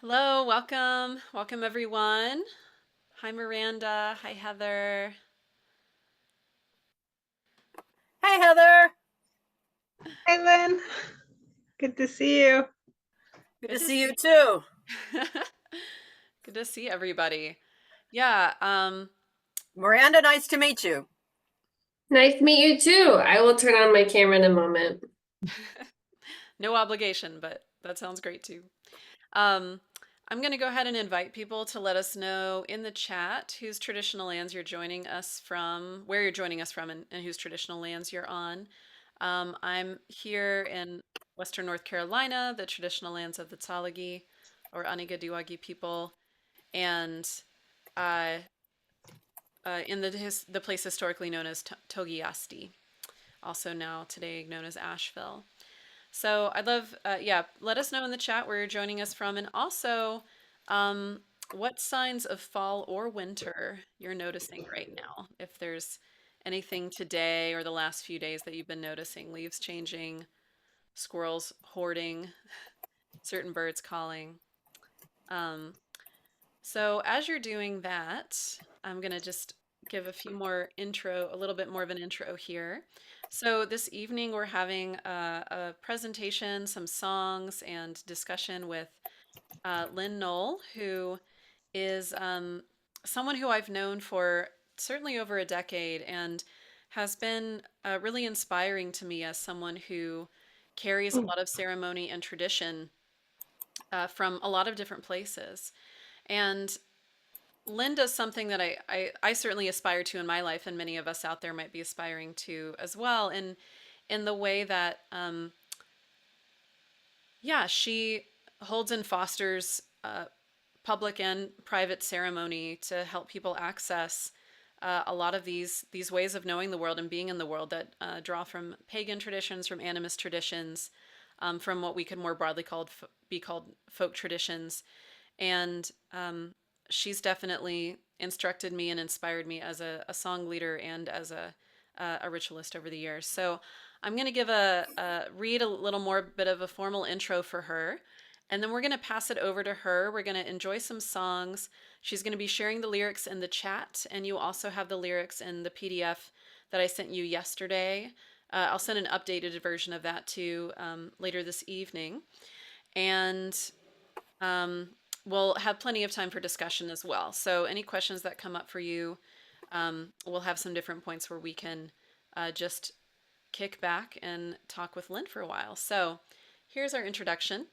Hello, welcome. Welcome everyone. Hi Miranda. Hi Heather. Hey, Heather. Hi, Lynn. Good to see you. Good Good to to see you see too. Good to see everybody. Yeah, Miranda, nice to meet you. Nice to meet you too. I will turn on my camera in a moment. no obligation, but that sounds great too. Um, I'm going to go ahead and invite people to let us know in the chat whose traditional lands you're joining us from, where you're joining us from, and whose traditional lands you're on. I'm here in Western North Carolina, the traditional lands of the Tsalagi or Anigadiwagi people, and uh, in the place historically known as Togiasti, also now today known as Asheville. So I'd love, yeah, let us know in the chat where you're joining us from, and also um, what signs of fall or winter you're noticing right now. If there's anything today or the last few days that you've been noticing, leaves changing, squirrels hoarding, certain birds calling. Um, so as you're doing that, I'm gonna just give a little bit more of an intro here. So this evening we're having a presentation, some songs, and discussion with Lynn Noel, who is someone who I've known for certainly over a decade and has been really inspiring to me as someone who carries a lot of ceremony and tradition from a lot of different places. And Lynn does something that I certainly aspire to in my life, and many of us out there might be aspiring to as well. And in the way that, yeah, she holds and fosters public and private ceremony to help people access a lot of these ways of knowing the world and being in the world that draw from pagan traditions, from animist traditions, from what we could more broadly be called folk traditions. And she's definitely instructed me and inspired me as a song leader and as a ritualist over the years. So I'm going to read a little more bit of a formal intro for her. And then we're going to pass it over to her. We're going to enjoy some songs. She's going to be sharing the lyrics in the chat, and you also have the lyrics in the PDF that I sent you yesterday. I'll send an updated version of that too later this evening. And um, we'll have plenty of time for discussion as well. So any questions that come up for you, we'll have some different points where we can just kick back and talk with Lynn for a while. So here's our introduction.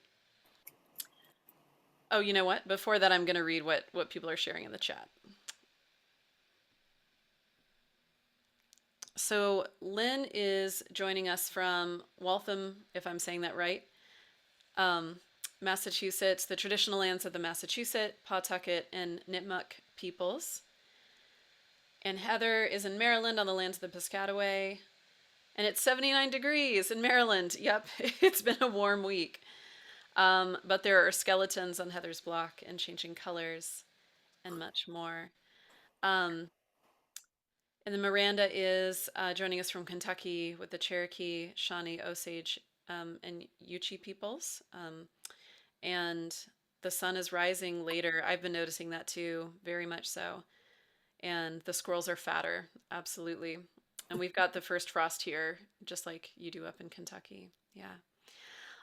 Oh, you know what? Before that, I'm going to read what people are sharing in the chat. So Lynn is joining us from Waltham, if I'm saying that right, um, Massachusetts, the traditional lands of the Massachusetts, Pawtucket, and Nipmuc peoples. And Heather is in Maryland on the lands of the Piscataway. And it's 79 degrees in Maryland. Yep, it's been a warm week. But there are skeletons on Heather's block and changing colors and much more. Um, and then Miranda is joining us from Kentucky with the Cherokee, Shawnee, Osage, and Yuchi peoples. And the sun is rising later. I've been noticing that too, very much so. And the squirrels are fatter, absolutely. And we've got the first frost here, just like you do up in Kentucky. Yeah.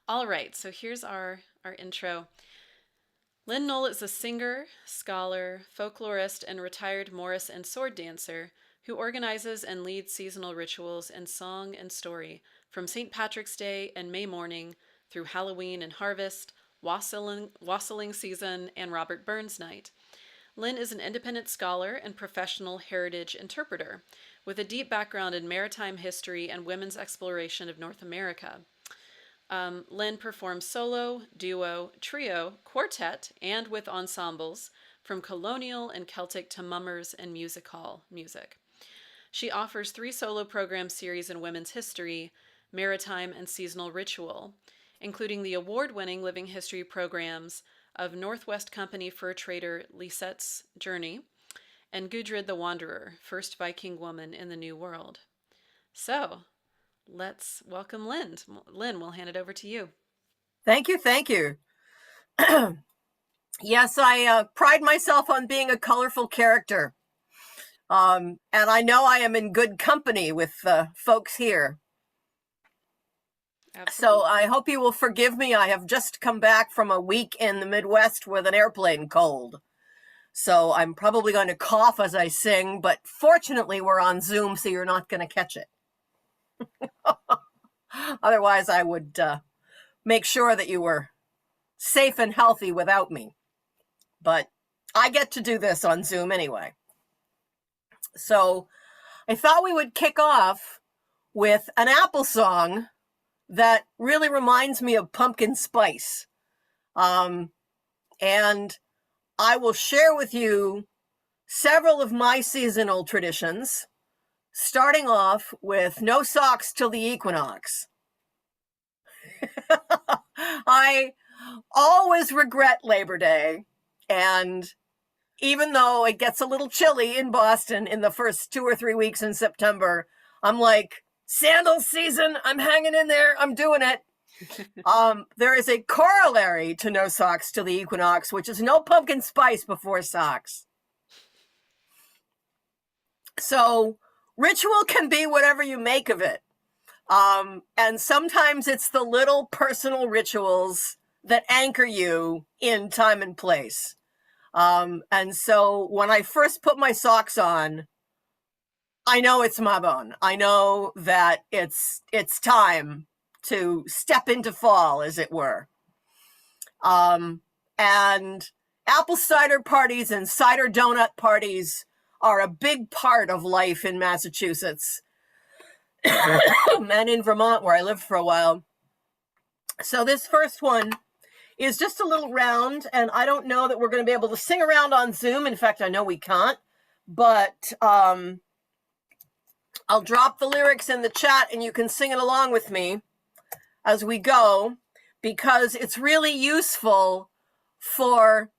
All right, so here's our intro. Lynn Noel is a singer, scholar, folklorist, and retired Morris and sword dancer who organizes and leads seasonal rituals in song and story from St. Patrick's Day and May morning through Halloween and harvest, wassailing season, and Robert Burns Night. Lynn is an independent scholar and professional heritage interpreter with a deep background in maritime history and women's exploration of North America. Lynn performs solo, duo, trio, quartet, and with ensembles from colonial and Celtic to mummers and music hall music. She offers 3 solo program series in women's history, maritime, and seasonal ritual, including the award-winning living history programs of Northwest Company fur trader Lisette's Journey and Gudrid the Wanderer, first Viking woman in the New World. So, let's welcome Lynn. Lynn, we'll hand it over to you. Thank you. Thank you. Yes, I pride myself on being a colorful character. And I know I am in good company with folks here. Absolutely. So I hope you will forgive me. I have just come back from a week in the Midwest with an airplane cold. So I'm probably going to cough as I sing, but fortunately we're on Zoom, so you're not going to catch it. Otherwise, I would make sure that you were safe and healthy without me. But I get to do this on Zoom anyway. So I thought we would kick off with an Apple song that really reminds me of pumpkin spice. And I will share with you several of my seasonal traditions, starting off with no socks till the equinox. I always regret Labor Day, and even though it gets a little chilly in Boston in the first 2 or 3 weeks in September, I'm like, sandal season, I'm hanging in there, I'm doing it. There is a corollary to no socks till the equinox, which is no pumpkin spice before socks. So ritual can be whatever you make of it. And sometimes it's the little personal rituals that anchor you in time and place. And so when I first put my socks on, I know it's Mabon. I know that it's time to step into fall, as it were. And apple cider parties and cider donut parties are a big part of life in Massachusetts and in Vermont, where I lived for a while. So this first one is just a little round, and I don't know that we're going to be able to sing around on Zoom. In fact, I know we can't, but I'll drop the lyrics in the chat and you can sing it along with me as we go, because it's really useful for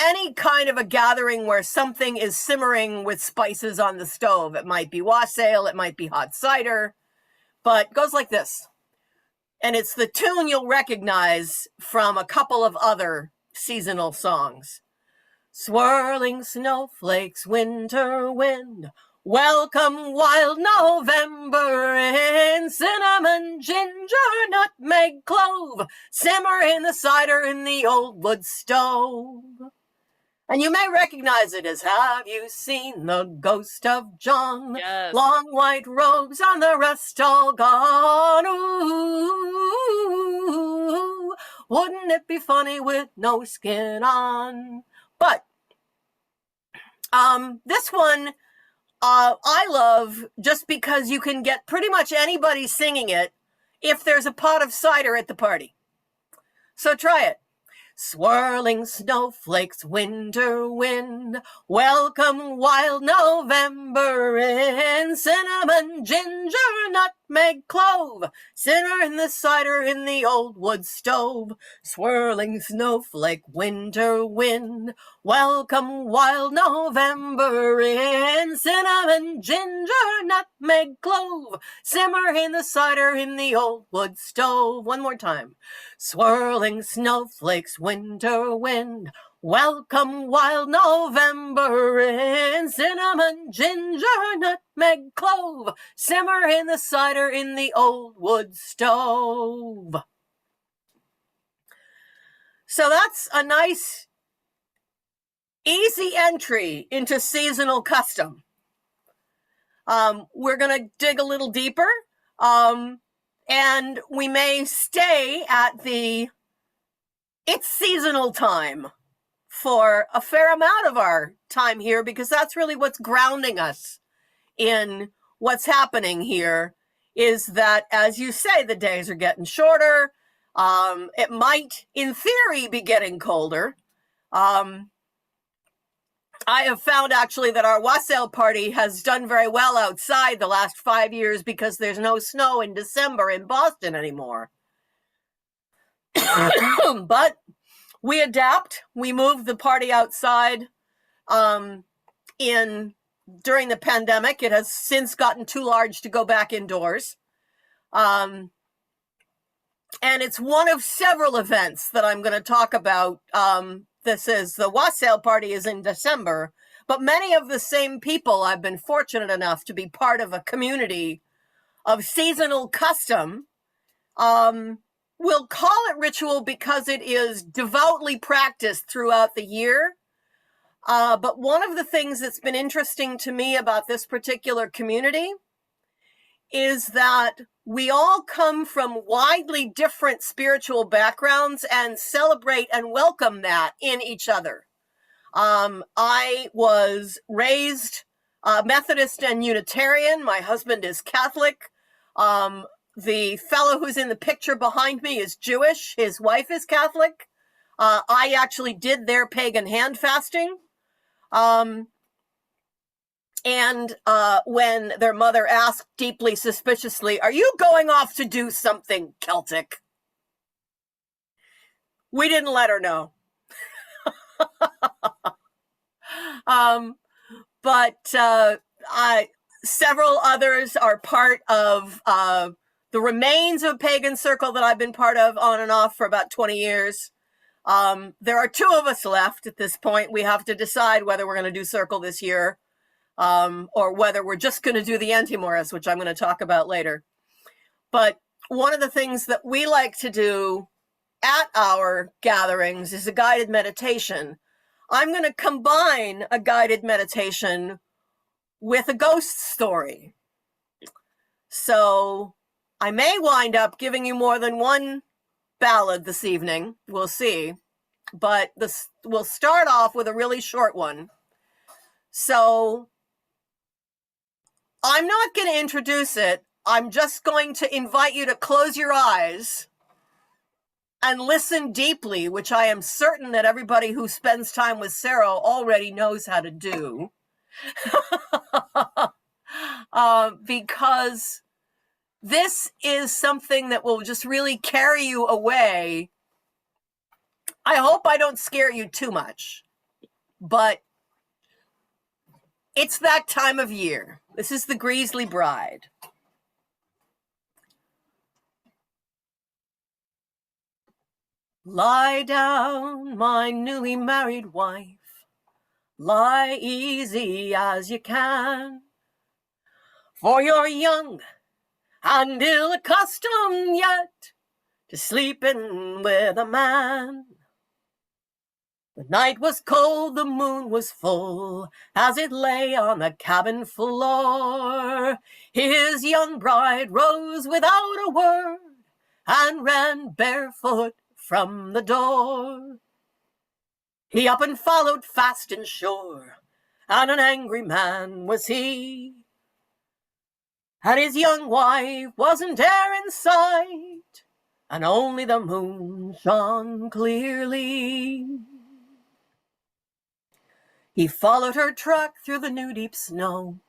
any kind of a gathering where something is simmering with spices on the stove. It might be wassail, it might be hot cider, but it goes like this. And it's the tune you'll recognize from a couple of other seasonal songs. Swirling snowflakes, winter wind, welcome wild November in cinnamon, ginger, nutmeg, clove, simmer in the cider in the old wood stove. And you may recognize it as, have you seen the ghost of John? Yes. Long white robes on the rust all gone. Ooh, wouldn't it be funny with no skin on? But this one I love just because you can get pretty much anybody singing it if there's a pot of cider at the party. So try it. Swirling snowflakes, winter wind, welcome wild November in cinnamon, ginger, nutmeg, clove, simmer in the cider in the old wood stove. Swirling snowflake, winter wind, welcome wild November in cinnamon, ginger, nutmeg, clove, simmer in the cider in the old wood stove. One more time. Swirling snowflakes, winter wind, welcome wild November in cinnamon, ginger, nutmeg, clove, simmer in the cider in the old wood stove. So that's a nice, easy entry into seasonal custom. We're going to dig a little deeper. And we may stay at it's seasonal time for a fair amount of our time here, because that's really what's grounding us in what's happening here, is that, as you say, the days are getting shorter. It might, in theory, be getting colder. I have found actually that our wassail party has done very well outside the last 5 years because there's no snow in December in Boston anymore. But we adapt. We moved the party outside during the pandemic. It has since gotten too large to go back indoors. And it's one of several events that I'm going to talk about. The wassail party is in December, but many of the same people I've been fortunate enough to be part of a community of seasonal custom. We'll call it ritual because it is devoutly practiced throughout the year. But one of the things that's been interesting to me about this particular community is that we all come from widely different spiritual backgrounds and celebrate and welcome that in each other. I was raised Methodist and Unitarian. My husband is Catholic. The fellow who's in the picture behind me is Jewish. His wife is Catholic. I actually did their pagan hand fasting. And when their mother asked deeply suspiciously, "Are you going off to do something Celtic?" We didn't let her know. But several others are part of the remains of Pagan Circle that I've been part of on and off for about 20 years. There are two of us left at this point. We have to decide whether we're going to do Circle this year. Or whether we're just going to do the Antimorris, which I'm going to talk about later. But one of the things that we like to do at our gatherings is a guided meditation. I'm going to combine a guided meditation with a ghost story. So I may wind up giving you more than one ballad this evening. We'll see. But we'll start off with a really short one. So I'm not going to introduce it. I'm just going to invite you to close your eyes and listen deeply, which I am certain that everybody who spends time with Sarah already knows how to do. Because this is something that will just really carry you away. I hope I don't scare you too much, but it's that time of year. This is the Greasley Bride. Lie down, my newly married wife. Lie easy as you can. For you're young and ill accustomed yet to sleeping with a man. The night was cold, the moon was full, as it lay on the cabin floor. His young bride rose without a word and ran barefoot from the door. He up and followed fast and sure, and an angry man was he. And his young wife wasn't there in sight, and only the moon shone clearly. He followed her track through the new deep snow,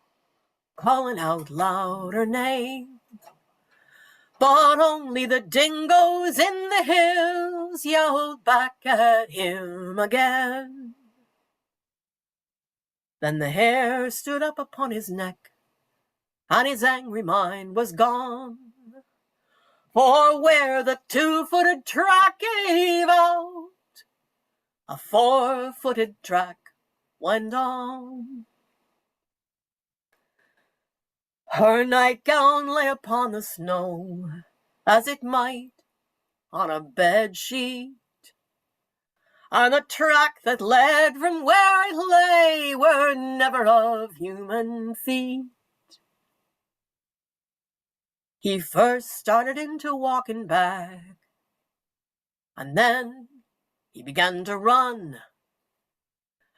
calling out loud her name. But only the dingoes in the hills yelled back at him again. Then the hair stood up upon his neck, and his angry mind was gone. For where the two-footed track gave out, a four-footed track went on. Her nightgown lay upon the snow, as it might on a bed sheet, and the track that led from where it lay were never of human feet. He first started into walking back, and then he began to run,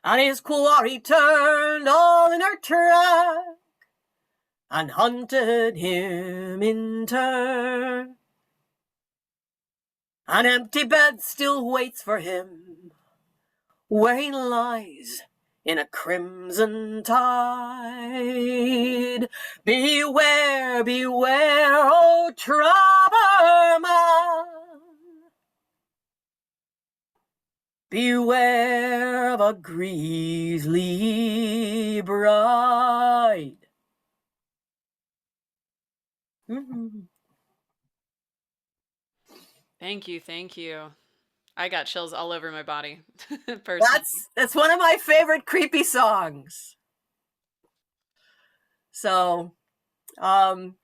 and his quarry turned all in her track and hunted him in turn. An empty bed still waits for him, where he lies in a crimson tide. Beware, beware, oh trapper man, beware of a Greasley bride. Thank you, thank you. I got chills all over my body, personally. That's one of my favorite creepy songs. So, um,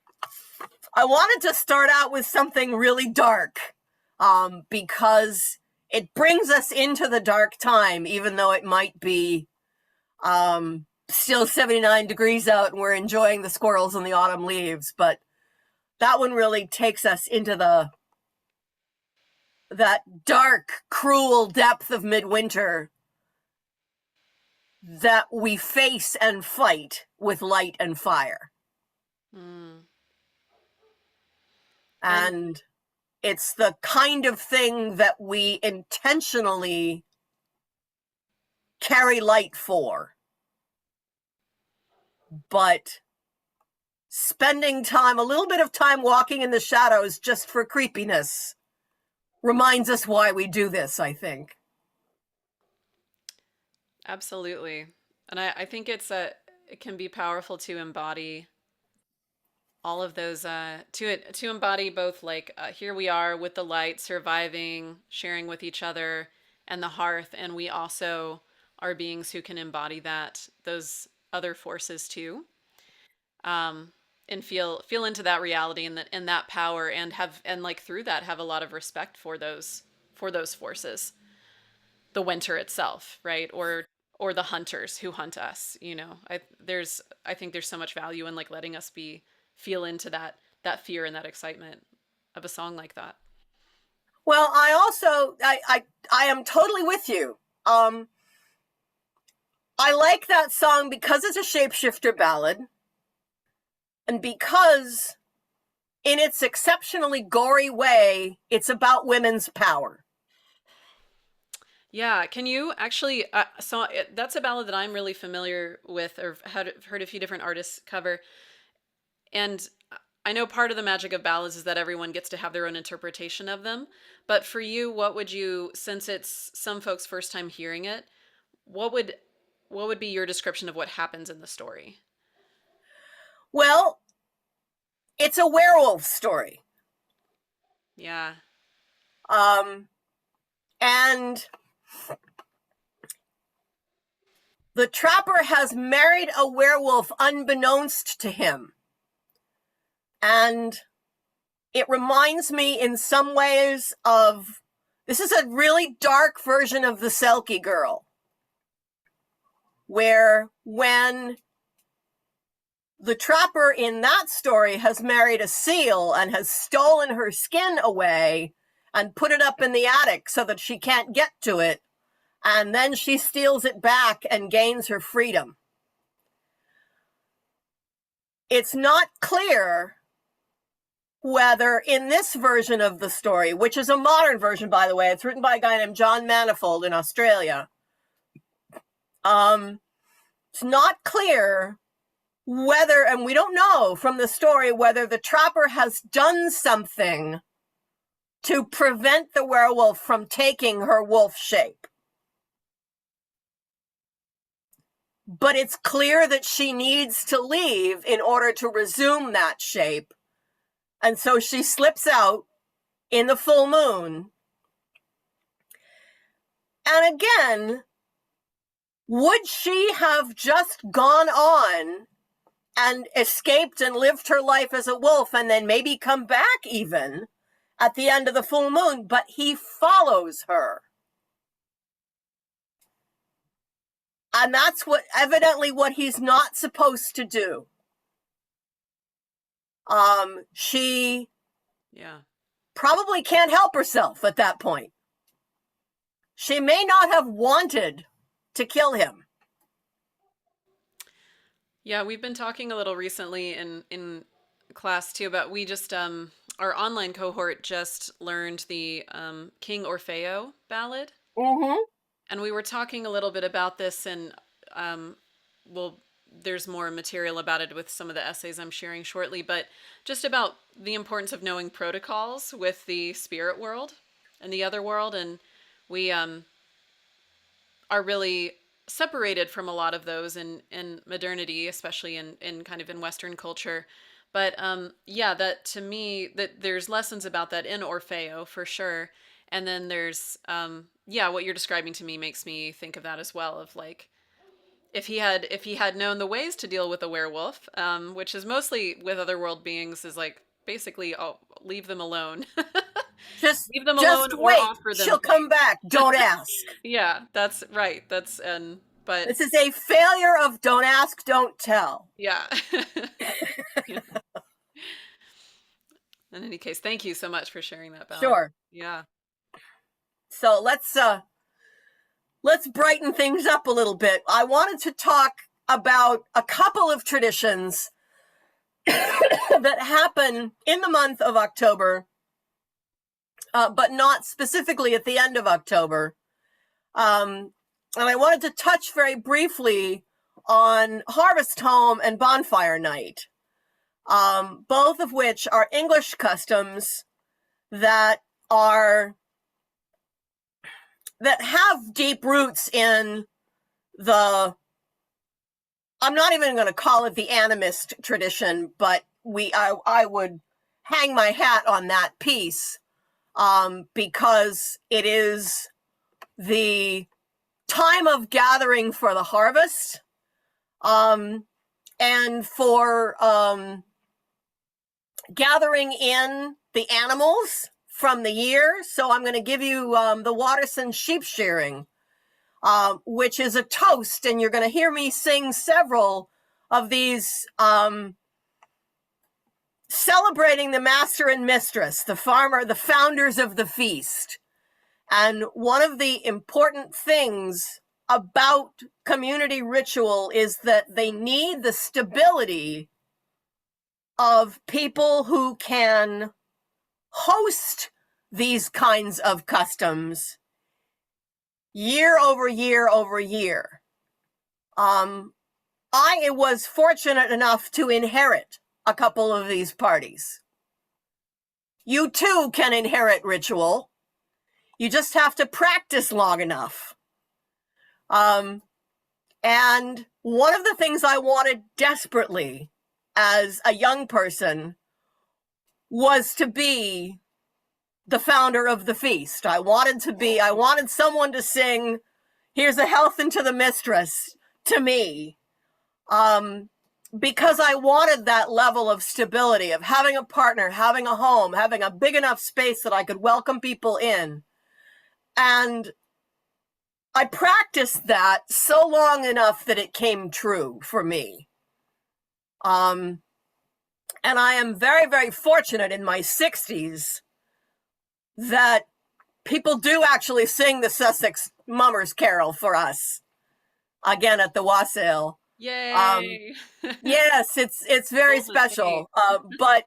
I wanted to start out with something really dark, because it brings us into the dark time, even though it might be still 79 degrees out and we're enjoying the squirrels and the autumn leaves. But that one really takes us into that dark, cruel depth of midwinter that we face and fight with light and fire. Mm. And And it's the kind of thing that we intentionally carry light for. But spending time, a little bit of time walking in the shadows just for creepiness, reminds us why we do this, I think. absolutely. And I think it can be powerful to embody all of those to embody both like here we are with the light surviving, sharing with each other and the hearth, and we also are beings who can embody those other forces too. And feel into that reality and that power, and have and like through that have a lot of respect for those forces, the winter itself, right? Or the hunters who hunt us, you know. I think there's so much value in like letting us be feel into that fear and that excitement of a song like that. Well, I also I am totally with you. I like that song because it's a shapeshifter ballad, and because in its exceptionally gory way, it's about women's power. Yeah, can you actually that's a ballad that I'm really familiar with, or heard a few different artists cover. And I know part of the magic of ballads is that everyone gets to have their own interpretation of them. But for you, what would you, since it's some folks' first time hearing it, what would what would be your description of what happens in the story? Well, it's a werewolf story. Yeah. Um, and the trapper has married a werewolf unbeknownst to him. And it reminds me in some ways of, this is a really dark version of the Selkie girl, where when the trapper in that story has married a seal and has stolen her skin away and put it up in the attic so that she can't get to it, and then she steals it back and gains her freedom. It's not clear whether in this version of the story, which is a modern version, by the way, it's written by a guy named John Manifold in Australia. It's not clear whether, and we don't know from the story, whether the trapper has done something to prevent the werewolf from taking her wolf shape. But it's clear that she needs to leave in order to resume that shape. And so she slips out in the full moon. And again, would she have just gone on and escaped and lived her life as a wolf and then maybe come back even at the end of the full moon? But he follows her. And that's evidently what he's not supposed to do. She Yeah. probably can't help herself at that point. She may not have wanted to kill him. Yeah, we've been talking a little recently in class too about we just our online cohort just learned the King Orfeo ballad. Mm-hmm. And we were talking a little bit about this, and well, there's more material about it with some of the essays I'm sharing shortly, but just about the importance of knowing protocols with the spirit world and the other world. And we are really separated from a lot of those in modernity, especially in kind of in Western culture. But yeah, that to me, that there's lessons about that in Orfeo for sure. And then there's yeah, what you're describing to me makes me think of that as well, of like if he had known the ways to deal with a werewolf, which is mostly with other world beings, is like basically, oh, leave them alone. Leave them alone Just or wait. offer them She'll come things. back. Don't ask. Yeah, that's right. That's but This is a failure of don't ask, don't tell. yeah. Yeah. In any case, thank you so much for sharing that, Val. Sure. Yeah. So let's brighten things up a little bit. I wanted to talk about a couple of traditions that happen in the month of October, but not specifically at the end of October. And I wanted to touch very briefly on Harvest Home and Bonfire Night, both of which are English customs that have deep roots in the, I'm not even going to call it the animist tradition, but I would hang my hat on that piece, because it is the time of gathering for the harvest, and for gathering in the animals from the year. So I'm going to give you the Watterson sheep shearing, which is a toast, and you're going to hear me sing several of these, celebrating the master and mistress, the farmer, the founders of the feast. And one of the important things about community ritual is that they need the stability of people who can host these kinds of customs year over year over year. I was fortunate enough to inherit a couple of these parties. You too can inherit ritual. You just have to practice long enough. And one of the things I wanted desperately as a young person was to be the founder of the feast. I wanted someone to sing, "Here's a health unto the mistress," to me, because I wanted that level of stability of having a partner, having a home, having a big enough space that I could welcome people in. And I practiced that so long enough that it came true for me. And I am very, very fortunate in my 60s that people do actually sing the Sussex Mummers Carol for us again at the wassail. Yay. Yes, it's very Golden special. But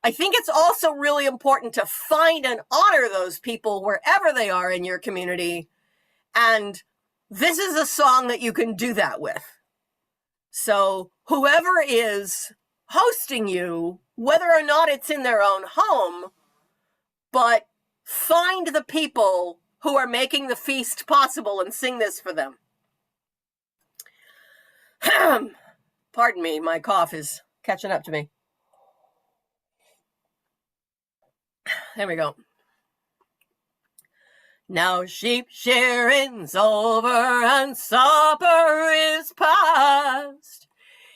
I think it's also really important to find and honor those people wherever they are in your community. And this is a song that you can do that with. So whoever is hosting you, whether or not it's in their own home, but find the people who are making the feast possible and sing this for them. Pardon me, my cough is catching up to me. There we go. Now sheep shearing's over and supper is past.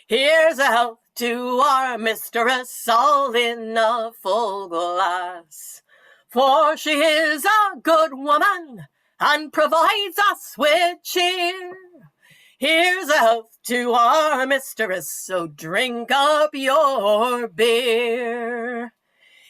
Here's a health to our mistress, all in a full glass. For she is a good woman and provides us with cheer. Here's a health to our mistress, so drink up your beer.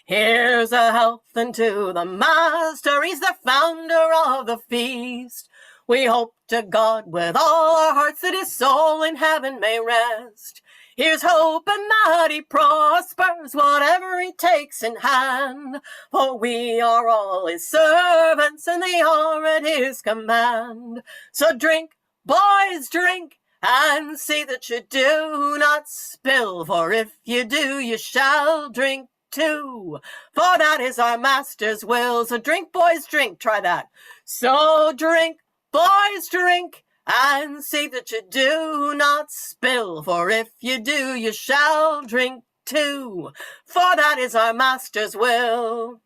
Here's a health unto the master, he's the founder of the feast. We hope to God with all our hearts that his soul in heaven may rest. Here's hope and that he prospers whatever he takes in hand. For we are all his servants and they are at his command. So drink, boys, drink, and see that you do not spill. For if you do, you shall drink too. For that is our master's will. So drink, boys, drink. Try that. So drink, boys, drink, and see that you do not spill. For if you do, you shall drink too, for that is our master's will.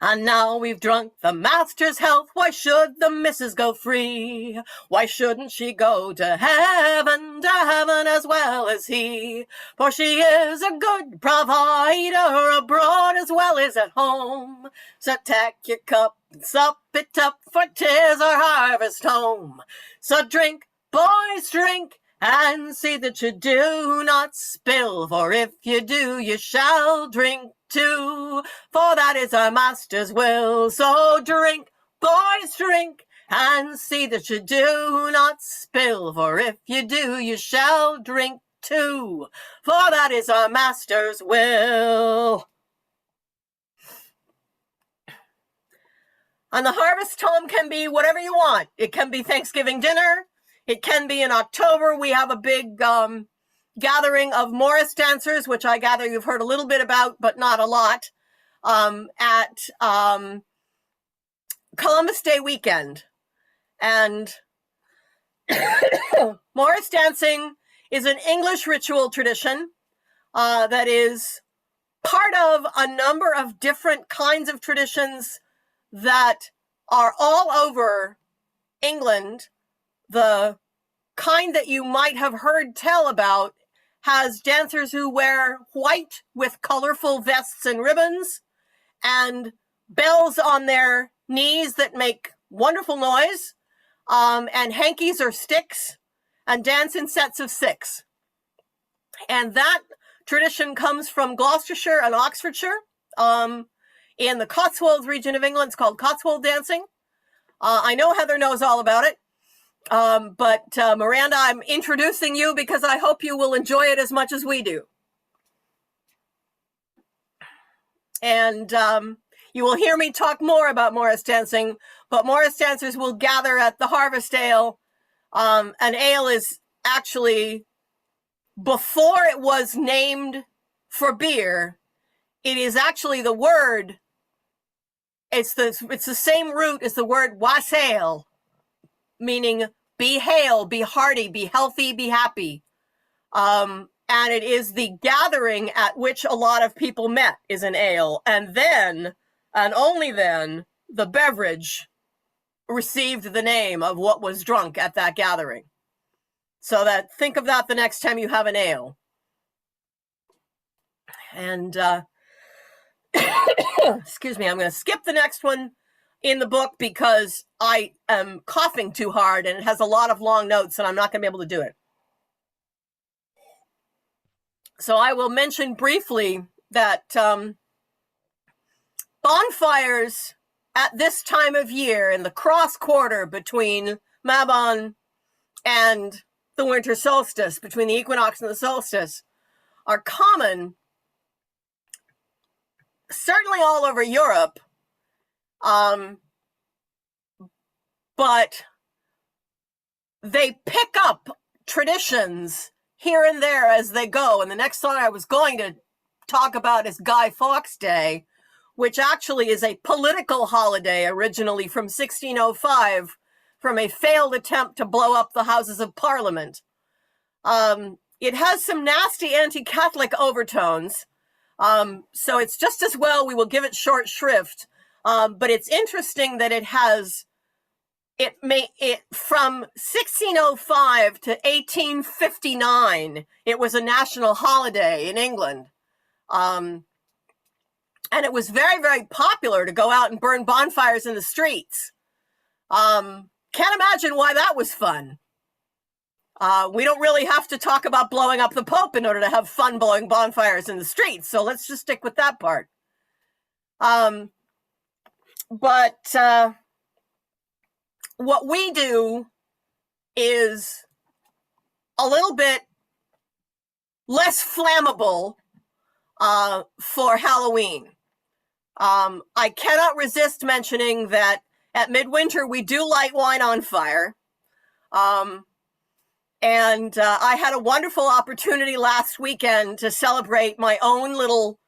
And now we've drunk the master's health, why should the missus go free? Why shouldn't she go to heaven as well as he? For she is a good provider abroad as well as at home. So tack your cup and sup it up, for 'tis our harvest home. So drink, boys, drink, and see that you do not spill, for if you do, you shall drink too, for that is our master's will. So drink, boys, drink, and see that you do not spill, for if you do, you shall drink too, for that is our master's will. And the harvest home can be whatever you want. It can be Thanksgiving dinner. It can be in October. We have a big gathering of Morris dancers, which I gather you've heard a little bit about, but not a lot, at Columbus Day weekend. And Morris dancing is an English ritual tradition that is part of a number of different kinds of traditions that are all over England. The kind that you might have heard tell about has dancers who wear white with colorful vests and ribbons and bells on their knees that make wonderful noise, and hankies or sticks, and dance in sets of 6. And that tradition comes from Gloucestershire and Oxfordshire. In the Cotswolds region of England, it's called Cotswold dancing. I know Heather knows all about it. But Miranda, I'm introducing you because I hope you will enjoy it as much as we do. And you will hear me talk more about Morris dancing, but Morris dancers will gather at the Harvest Ale. An ale is actually, before it was named for beer, it is actually the word, it's the same root as the word wassail, meaning be hale, be hearty, be healthy, be happy. And it is the gathering at which a lot of people met is an ale. And then, and only then, the beverage received the name of what was drunk at that gathering. So that, think of that the next time you have an ale. And, excuse me, I'm going to skip the next one in the book because I am coughing too hard and it has a lot of long notes and I'm not going to be able to do it. So I will mention briefly that bonfires at this time of year in the cross quarter between Mabon and the winter solstice, between the equinox and the solstice, are common, certainly all over Europe. But they pick up traditions here and there as they go. And the next song I was going to talk about is Guy Fawkes Day, which actually is a political holiday originally from 1605, from a failed attempt to blow up the Houses of Parliament. It has some nasty anti-Catholic overtones, so it's just as well we will give it short shrift. But it's interesting that it has, from 1605 to 1859, it was a national holiday in England. And it was very, very popular to go out and burn bonfires in the streets. Can't imagine why that was fun. We don't really have to talk about blowing up the Pope in order to have fun blowing bonfires in the streets. So let's just stick with that part. But what we do is a little bit less flammable for Halloween. I cannot resist mentioning that at midwinter we do light wine on fire. And I had a wonderful opportunity last weekend to celebrate my own little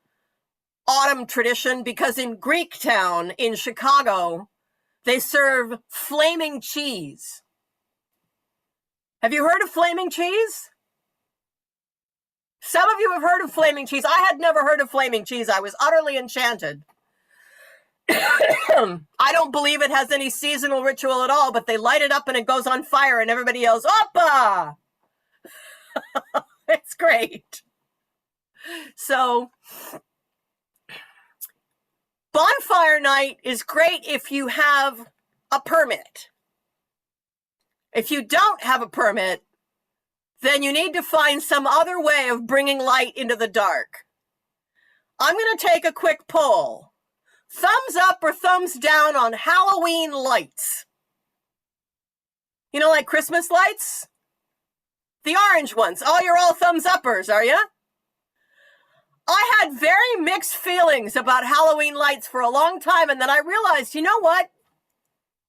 autumn tradition, because in Greektown in Chicago, they serve flaming cheese. Have you heard of flaming cheese? Some of you have heard of flaming cheese. I had never heard of flaming cheese. I was utterly enchanted. I don't believe it has any seasonal ritual at all, but they light it up and it goes on fire and everybody yells, "Oppa!" It's great. So, bonfire night is great if you have a permit. If you don't have a permit, then you need to find some other way of bringing light into the dark. I'm going to take a quick poll. Thumbs up or thumbs down on Halloween lights? You know, like Christmas lights? The orange ones. Oh, you're all thumbs uppers, are you? I had very mixed feelings about Halloween lights for a long time, and then I realized, you know what?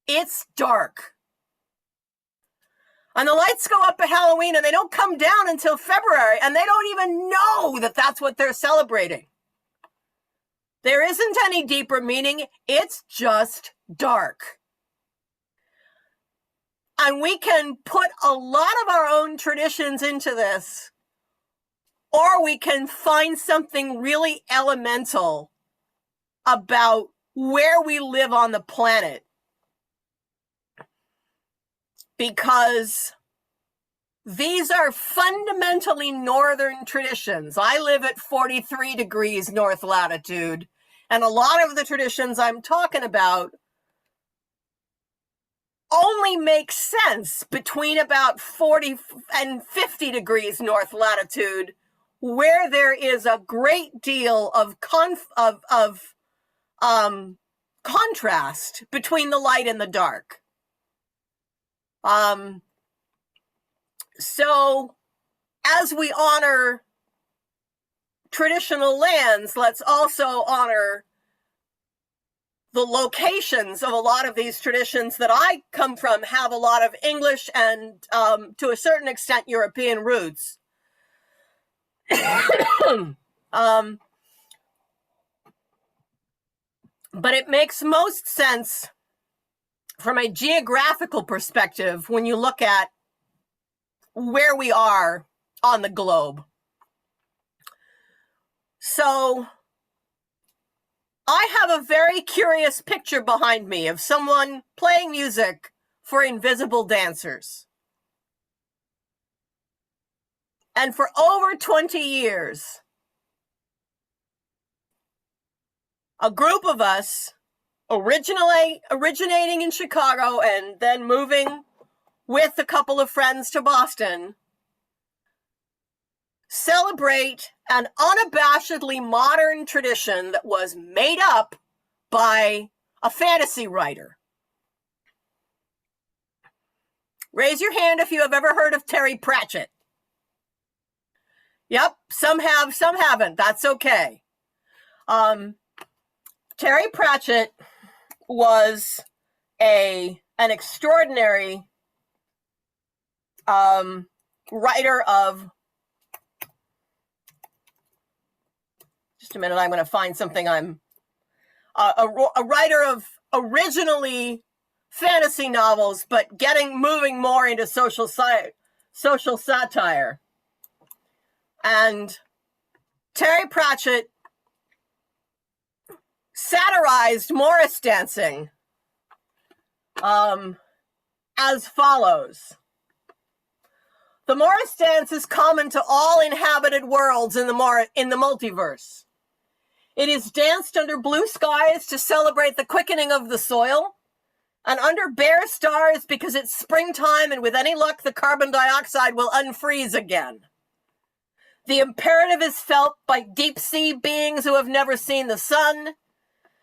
It's dark. And the lights go up at Halloween, and they don't come down until February, and they don't even know that that's what they're celebrating. There isn't any deeper meaning. It's just dark. And we can put a lot of our own traditions into this, or we can find something really elemental about where we live on the planet. Because these are fundamentally northern traditions. I live at 43 degrees north latitude, and a lot of the traditions I'm talking about only make sense between about 40 and 50 degrees north latitude, where there is a great deal of contrast between the light and the dark. So as we honor traditional lands, let's also honor the locations of a lot of these traditions that I come from have a lot of English and, to a certain extent, European roots. But it makes most sense from a geographical perspective when you look at where we are on the globe. So I have a very curious picture behind me of someone playing music for invisible dancers. And for over 20 years, a group of us, originating in Chicago and then moving with a couple of friends to Boston, celebrate an unabashedly modern tradition that was made up by a fantasy writer. Raise your hand if you have ever heard of Terry Pratchett. Yep, some have, some haven't. That's okay. Terry Pratchett was an extraordinary writer of, just a minute, I'm going to find something. I'm a writer of originally fantasy novels, but moving more into social satire. And Terry Pratchett satirized Morris dancing as follows. The Morris dance is common to all inhabited worlds in the multiverse. It is danced under blue skies to celebrate the quickening of the soil, and under bare stars because it's springtime and with any luck the carbon dioxide will unfreeze again. The imperative is felt by deep-sea beings who have never seen the sun,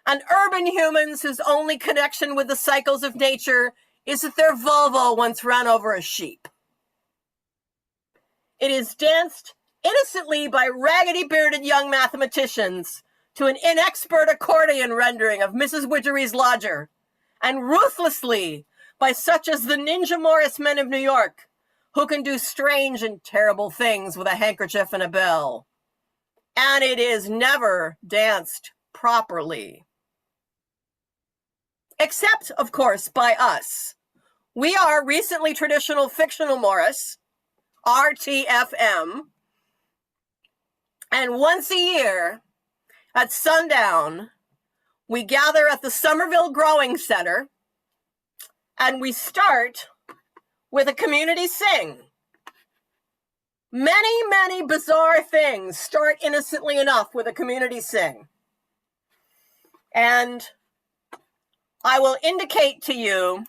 and urban humans whose only connection with the cycles of nature is that their Volvo once ran over a sheep. It is danced innocently by raggedy-bearded young mathematicians to an inexpert accordion rendering of Mrs. Widgery's Lodger, and ruthlessly by such as the Ninja Morris Men of New York, who can do strange and terrible things with a handkerchief and a bell. And it is never danced properly. Except, of course, by us. We are Recently Traditional Fictional Morris, RTFM, And once a year at sundown, we gather at the Somerville Growing Center and we start with a community sing. Many, many bizarre things start innocently enough with a community sing. And I will indicate to you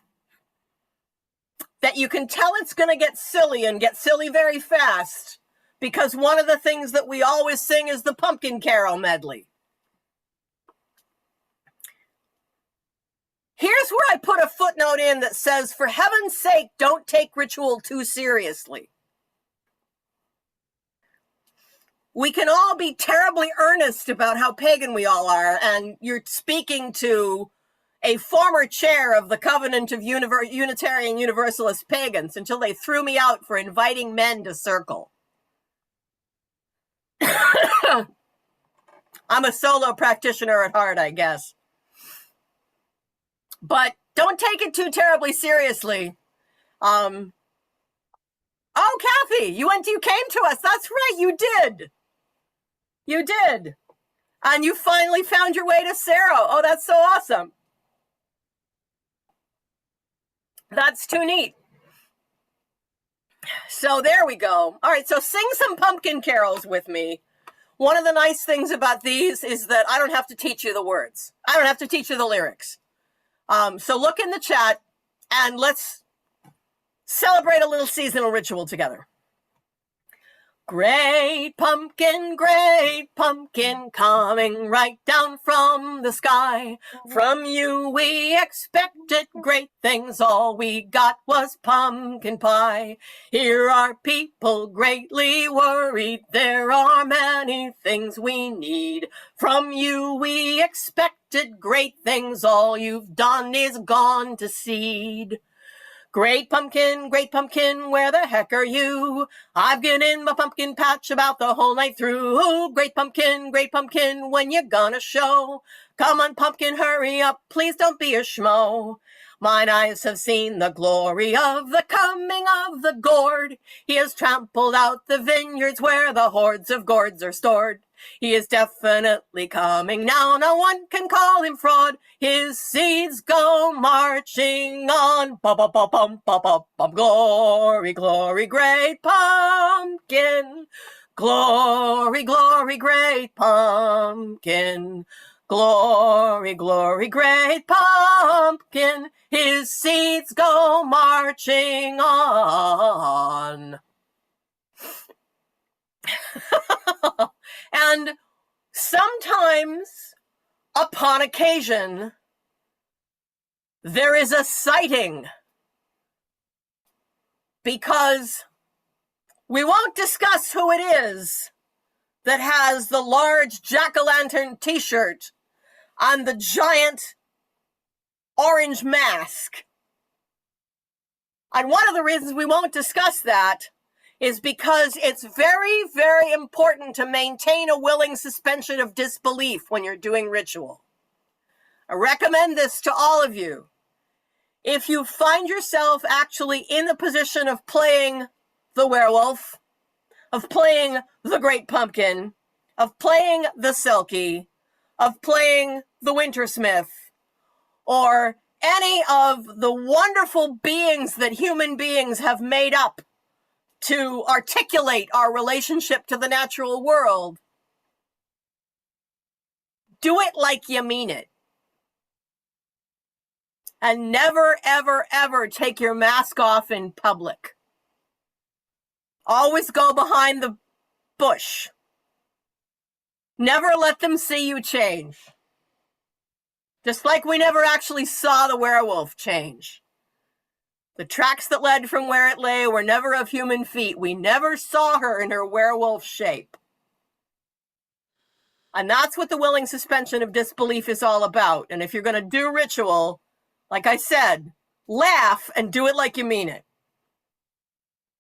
that you can tell it's going to get silly and get silly very fast because one of the things that we always sing is the Pumpkin Carol medley. Here's where I put a footnote in that says, for heaven's sake, don't take ritual too seriously. We can all be terribly earnest about how pagan we all are, and you're speaking to a former chair of the Covenant of Unitarian Universalist Pagans until they threw me out for inviting men to circle. I'm a solo practitioner at heart, I guess. But don't take it too terribly seriously. Oh, Kathy, you came to us. That's right, you did. You did. And you finally found your way to Sarah. Oh, that's so awesome. That's too neat. So there we go. All right, so sing some pumpkin carols with me. One of the nice things about these is that I don't have to teach you the words. I don't have to teach you the lyrics. So look in the chat and let's celebrate a little seasonal ritual together. Great pumpkin, coming right down from the sky. From you we expected great things, all we got was pumpkin pie. Here are people greatly worried, there are many things we need. From you we expected great things, all you've done is gone to seed. Great pumpkin, where the heck are you? I've been in my pumpkin patch about the whole night through. Great pumpkin, when you gonna show? Come on, pumpkin, hurry up, please don't be a schmo. Mine eyes have seen the glory of the coming of the gourd. He has trampled out the vineyards where the hordes of gourds are stored. He is definitely coming now, no one can call him fraud. His seeds go marching on. Bum, bum, bum, bum, bum, bum, bum. Glory, glory, great pumpkin. Glory, glory, great pumpkin. Glory, glory, great pumpkin. His seeds go marching on. And sometimes, upon occasion, there is a sighting, because we won't discuss who it is that has the large jack-o'-lantern t-shirt on the giant orange mask. And one of the reasons we won't discuss that is because it's very, very important to maintain a willing suspension of disbelief when you're doing ritual. I recommend this to all of you. If you find yourself actually in the position of playing the werewolf, of playing the great pumpkin, of playing the selkie, of playing the wintersmith, or any of the wonderful beings that human beings have made up to articulate our relationship to the natural world, do it like you mean it. And never, ever, ever take your mask off in public. Always go behind the bush. Never let them see you change. Just like we never actually saw the werewolf change. The tracks that led from where it lay were never of human feet. We never saw her in her werewolf shape. And that's what the willing suspension of disbelief is all about. And if you're going to do ritual, like I said, laugh and do it like you mean it.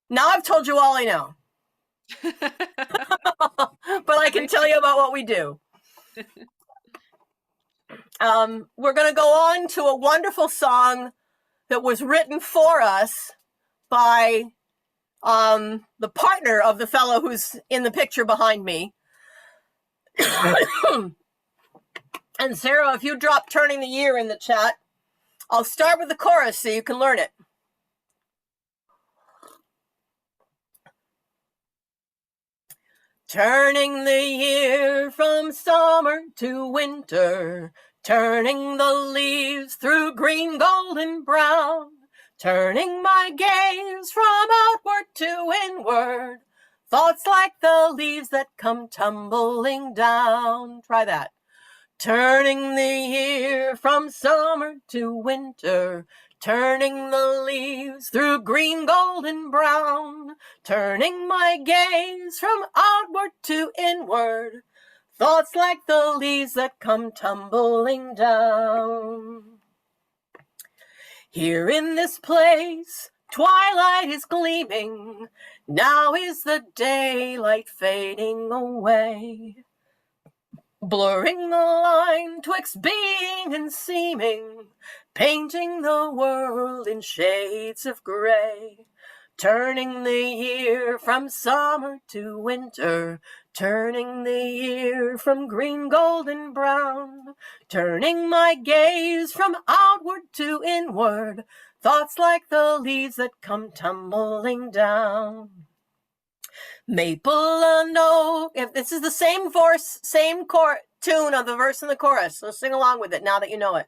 Now I've told you all I know. But I can tell you about what we do. We're going to go on to a wonderful song that was written for us by the partner of the fellow who's in the picture behind me. And Sarah, if you drop Turning the Year in the chat, I'll start with the chorus so you can learn it. Turning the year from summer to winter, turning the leaves through green, gold, and brown, turning my gaze from outward to inward, thoughts like the leaves that come tumbling down. Try that. Turning the year from summer to winter, turning the leaves through green, gold, and brown, turning my gaze from outward to inward, thoughts like the leaves that come tumbling down. Here in this place, twilight is gleaming, now is the daylight fading away, blurring the line twixt being and seeming, painting the world in shades of gray, turning the year from summer to winter, turning the year from green, gold, and brown, turning my gaze from outward to inward, thoughts like the leaves that come tumbling down. Maple and oak. If this is the same verse, same tune of the verse and the chorus, so sing along with it now that you know it.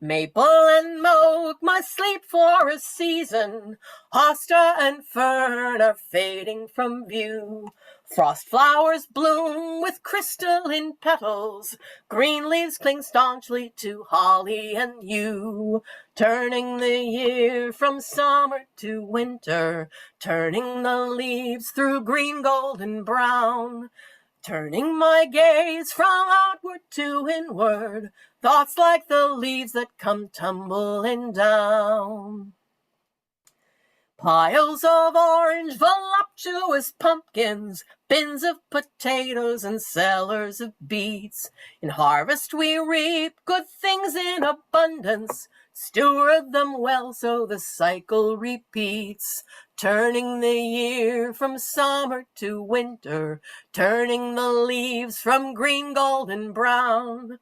Maple and oak must sleep for a season. Hosta and fern are fading from view. Frost flowers bloom with crystalline petals. Green leaves cling staunchly to holly and yew. Turning the year from summer to winter, turning the leaves through green, gold, and brown, turning my gaze from outward to inward, thoughts like the leaves that come tumbling down. Piles of orange, voluptuous pumpkins, bins of potatoes and cellars of beets. In harvest we reap good things in abundance, steward them well so the cycle repeats. Turning the year from summer to winter, turning the leaves from green, gold, and brown,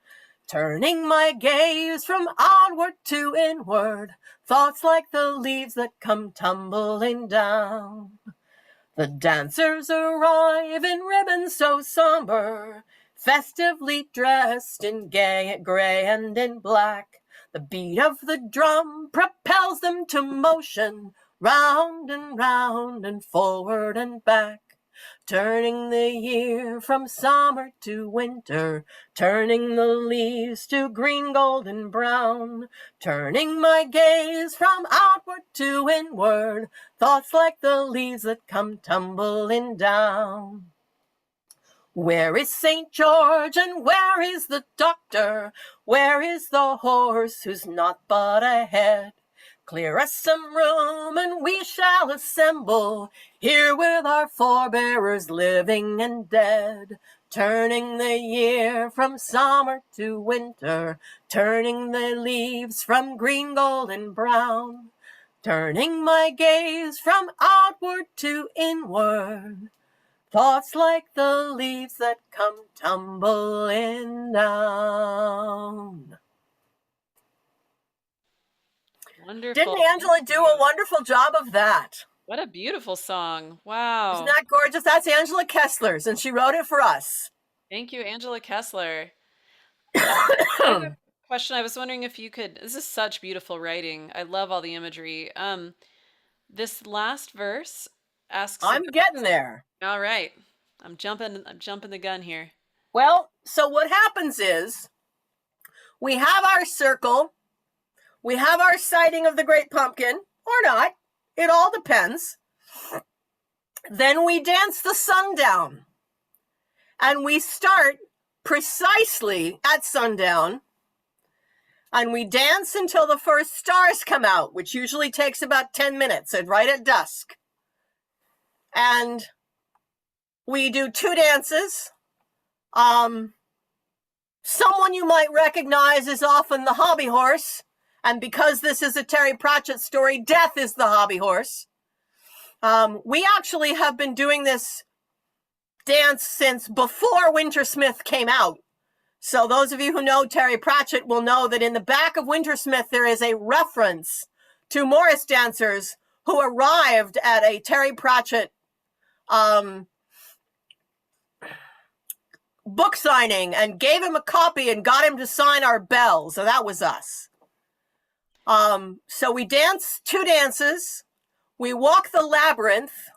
turning my gaze from outward to inward, thoughts like the leaves that come tumbling down. The dancers arrive in ribbons so somber, festively dressed in gay gray and in black. The beat of the drum propels them to motion, round and forward and back. Turning the year from summer to winter, turning the leaves to green, gold, and brown, turning my gaze from outward to inward, thoughts like the leaves that come tumbling down. Where is St. George and where is the doctor? Where is the horse who's not but a head? Clear us some room and we shall assemble here with our forebears living and dead. Turning the year from summer to winter, turning the leaves from green, gold, and brown, turning my gaze from outward to inward, thoughts like the leaves that come tumbling down. Wonderful. Didn't Angela do a wonderful job of that? What a beautiful song. Wow. Isn't that gorgeous? That's Angela Kessler's, and she wrote it for us. Thank you, Angela Kessler. I have a question. I was wondering if you could, this is such beautiful writing. I love all the imagery. This last verse asks I'm getting there. All right. I'm jumping the gun here. Well, so what happens is we have our circle, we have our sighting of the Great Pumpkin, or not. It all depends. Then we dance the sundown. And we start precisely at sundown. And we dance until the first stars come out, which usually takes about 10 minutes, and right at dusk. And we do 2 dances. Someone you might recognize is often the hobby horse. And because this is a Terry Pratchett story, Death is the hobby horse. We actually have been doing this dance since before Wintersmith came out. So those of you who know Terry Pratchett will know that in the back of Wintersmith there is a reference to Morris dancers who arrived at a Terry Pratchett book signing and gave him a copy and got him to sign our bell. So that was us. So we dance 2 dances, we walk the labyrinth,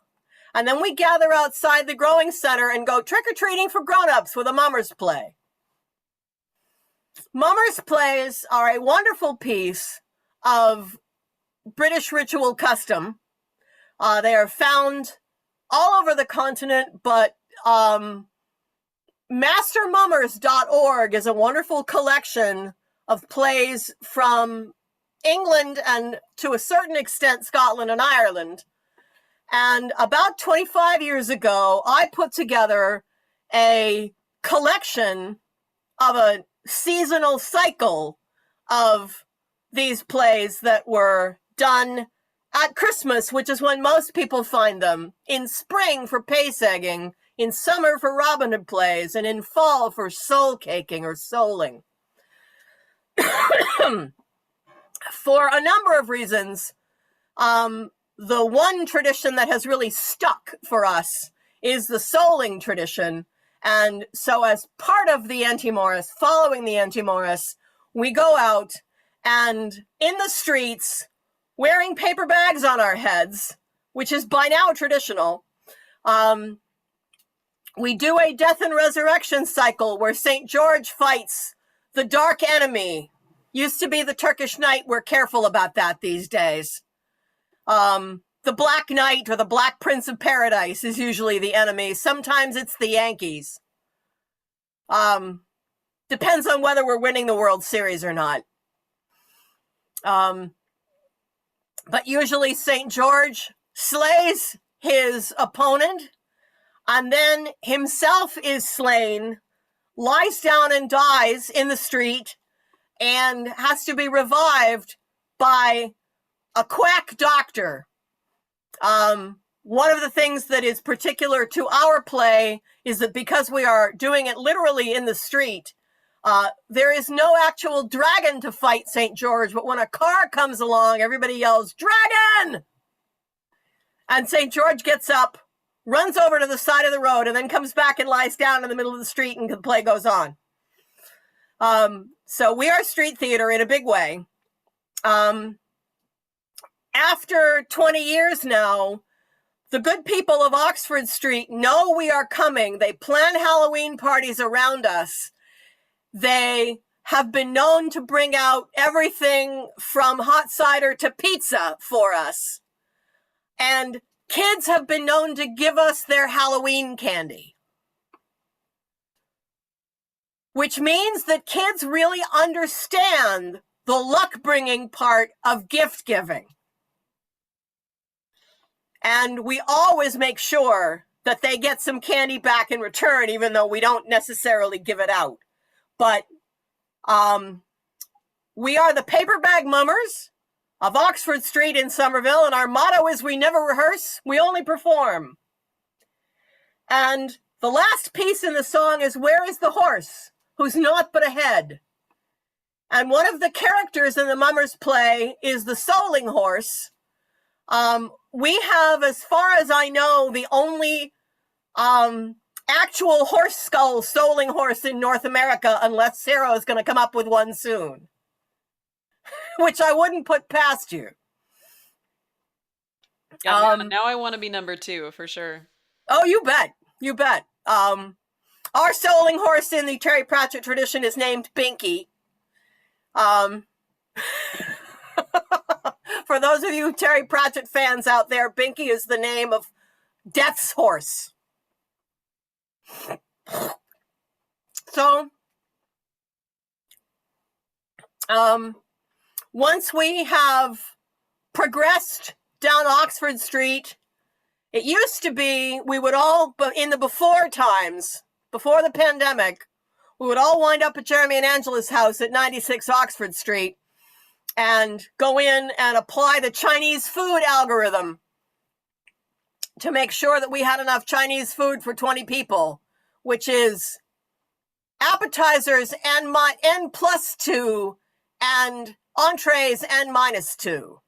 and then we gather outside the growing center and go trick-or-treating for grown-ups with a mummers play. Mummers plays are a wonderful piece of British ritual custom. They are found all over the continent, but mastermummers.org is a wonderful collection of plays from England and to a certain extent Scotland and Ireland. And about 25 years ago, I put together a collection of a seasonal cycle of these plays that were done at Christmas, which is when most people find them, in spring for pace egging, in summer for Robin Hood plays, and in fall for soul caking or souling. For a number of reasons, the one tradition that has really stuck for us is the souling tradition. And so as part of the anti-Morris, following the anti-Morris, we go out and in the streets, wearing paper bags on our heads, which is by now traditional, we do a death and resurrection cycle where St. George fights the dark enemy. Used to be the Turkish knight. We're careful about that these days. The Black Knight or the Black Prince of Paradise is usually the enemy. Sometimes it's the Yankees. Depends on whether we're winning the World Series or not. But usually St. George slays his opponent and then himself is slain, lies down and dies in the street, and has to be revived by a quack doctor. One of the things that is particular to our play is that because we are doing it literally in the street, there is no actual dragon to fight St. George, but when a car comes along, everybody yells, "Dragon!" And St. George gets up, runs over to the side of the road, and then comes back and lies down in the middle of the street, and the play goes on. So we are street theater in a big way. After 20 years now, the good people of Oxford Street know we are coming. They plan Halloween parties around us. They have been known to bring out everything from hot cider to pizza for us. And kids have been known to give us their Halloween candy. Which means that kids really understand the luck-bringing part of gift giving. And we always make sure that they get some candy back in return, even though we don't necessarily give it out. But we are the Paper Bag Mummers of Oxford Street in Somerville, and our motto is we never rehearse, we only perform. And the last piece in the song is "Where is the horse who's naught but a head?" And one of the characters in the Mummers play is the souling horse. We have, as far as I know, the only actual horse skull souling horse in North America, unless Sarah is going to come up with one soon, which I wouldn't put past you. Yeah, now I want to be number 2 for sure. Oh, you bet. You bet. Our souling horse in the Terry Pratchett tradition is named Binky. For those of you Terry Pratchett fans out there, Binky is the name of Death's horse. So, once we have progressed down Oxford Street, it used to be we would all, but in the before times, before the pandemic, we would all wind up at Jeremy and Angela's house at 96 Oxford Street and go in and apply the Chinese food algorithm. to make sure that we had enough Chinese food for 20 people, which is appetizers n plus 2 and entrees n minus 2.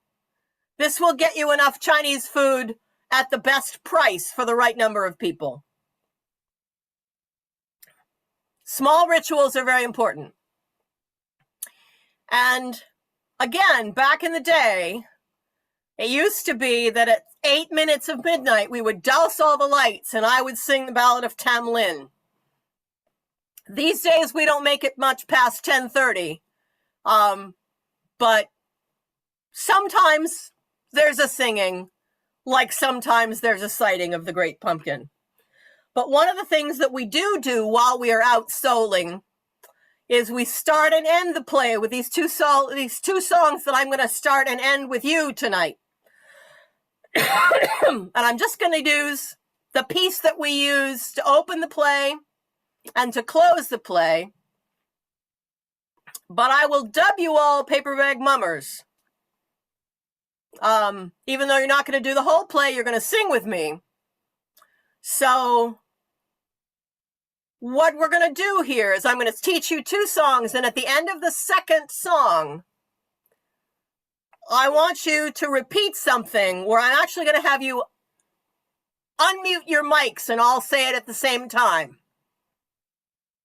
This will get you enough Chinese food at the best price for the right number of people. Small rituals are very important. And again, back in the day, it used to be that at 8 minutes of midnight, we would douse all the lights and I would sing the Ballad of Tam Lin. These days, we don't make it much past 10:30. But sometimes there's a singing, like sometimes there's a sighting of the Great Pumpkin. But one of the things that we do while we are out souling is we start and end the play with these two songs that I'm going to start and end with you tonight. And I'm just going to use the piece that we use to open the play and to close the play. But I will dub you all paperbag mummers. Even though you're not going to do the whole play, you're going to sing with me. So what we're going to do here is I'm going to teach you 2 songs, and at the end of the second song, I want you to repeat something where I'm actually going to have you unmute your mics and I'll say it at the same time.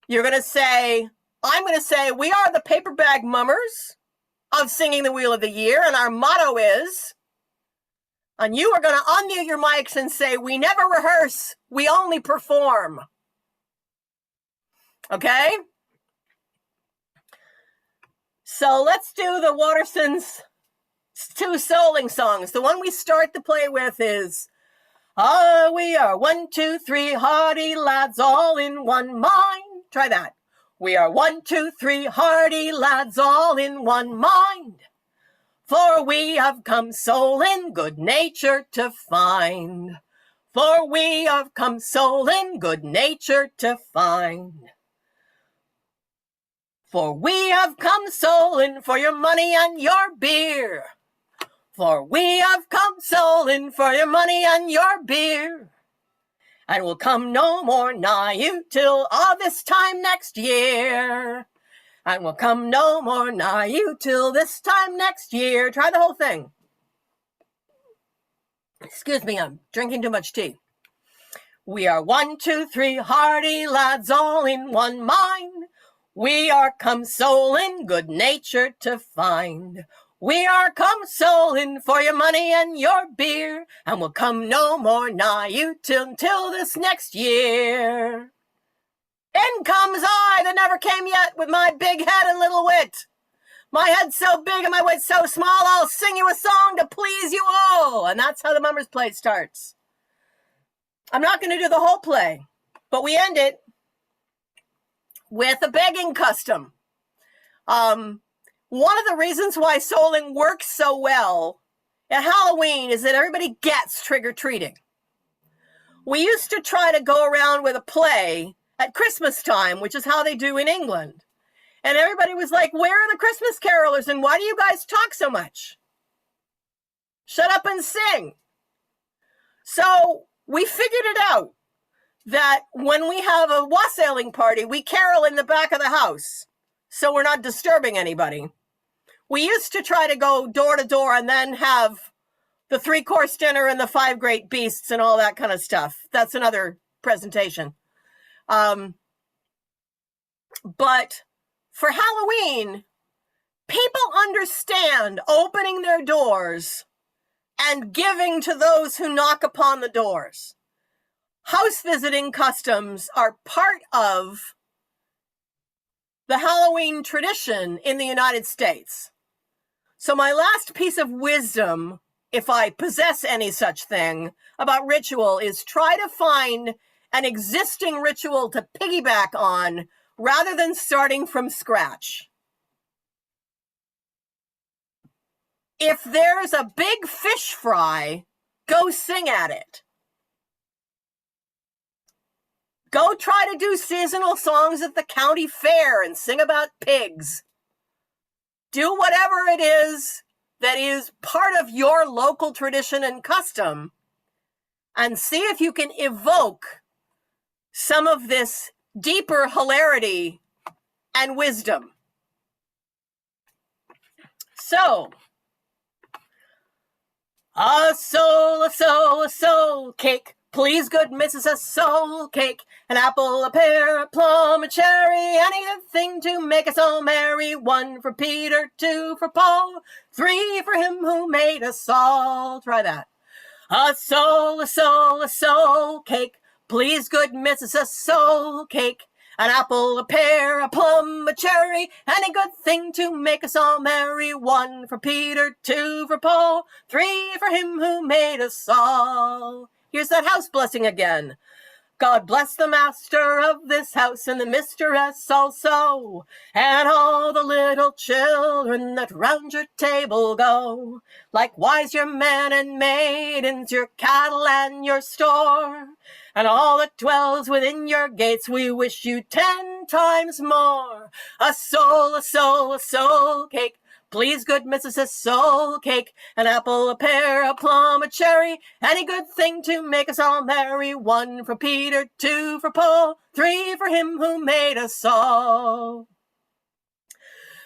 You're going to say, I'm going to say, we are the paperbag mummers of Singing the Wheel of the Year, and our motto is, and you are going to unmute your mics and say, we never rehearse, we only perform. Okay? So let's do the Wattersons' 2 souling songs. The one we start the play with is, we are 1, 2, 3 hearty lads all in one mind. Try that. We are 1, 2, 3 hearty lads all in one mind. For we have come souling good nature to find. For we have come souling good nature to find. For we have come souling for your money and your beer. For we have come souling for your money and your beer. And we'll come no more nigh you till all this time next year. And we'll come no more nigh you till this time next year. Try the whole thing. Excuse me, I'm drinking too much tea. We are 1, 2, 3 hearty lads all in one mind. We are come souling good nature to find. We are come souling for your money and your beer, and we'll come no more nigh you till this next year. In comes I that never came yet, with my big head and little wit. My head's so big and my wit's so small, I'll sing you a song to please you all. And that's how the mummers' play starts. I'm not going to do the whole play, but we end it with a begging custom. One of the reasons why souling works so well at Halloween is that everybody gets trick-or-treating. We used to try to go around with a play at Christmas time, which is how they do in England. And everybody was like, where are the Christmas carolers and why do you guys talk so much? Shut up and sing. So we figured it out that when we have a wassailing party, we carol in the back of the house, so we're not disturbing anybody. We used to try to go door to door and then have the 3-course dinner and the 5 great beasts and all that kind of stuff. That's another presentation. But for Halloween, people understand opening their doors and giving to those who knock upon the doors. House visiting customs are part of the Halloween tradition in the United States. So my last piece of wisdom, if I possess any such thing, about ritual is try to find an existing ritual to piggyback on rather than starting from scratch. If there's a big fish fry, go sing at it. Go try to do seasonal songs at the county fair and sing about pigs. Do whatever it is that is part of your local tradition and custom and see if you can evoke some of this deeper hilarity and wisdom. So, a soul cake. Please, good Mrs. A soul cake. An apple, a pear, a plum, a cherry. Any good thing to make us all merry. 1 for Peter, 2 for Paul, 3 for him who made us all. Try that. A soul cake. Please, good Mrs. A soul cake. An apple, a pear, a plum, a cherry. Any good thing to make us all merry. 1 for Peter, 2 for Paul, 3 for him who made us all. Here's that house blessing again. God bless the master of this house and the mistress also, and all the little children that round your table go. Likewise your men and maidens, your cattle and your store, and all that dwells within your gates, we wish you 10 times more. A soul cake. Please, good Mrs. A soul cake. An apple, a pear, a plum, a cherry. Any good thing to make us all merry. 1 for Peter, 2 for Paul, 3 for him who made us all.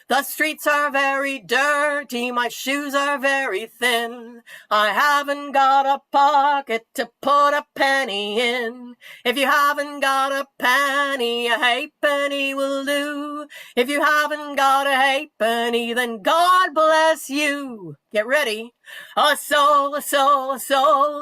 The streets are very dirty, my shoes are very thin. I haven't got a pocket to put a penny in. If you haven't got a penny, a halfpenny will do. If you haven't got a halfpenny, then God bless you. Get ready. A soul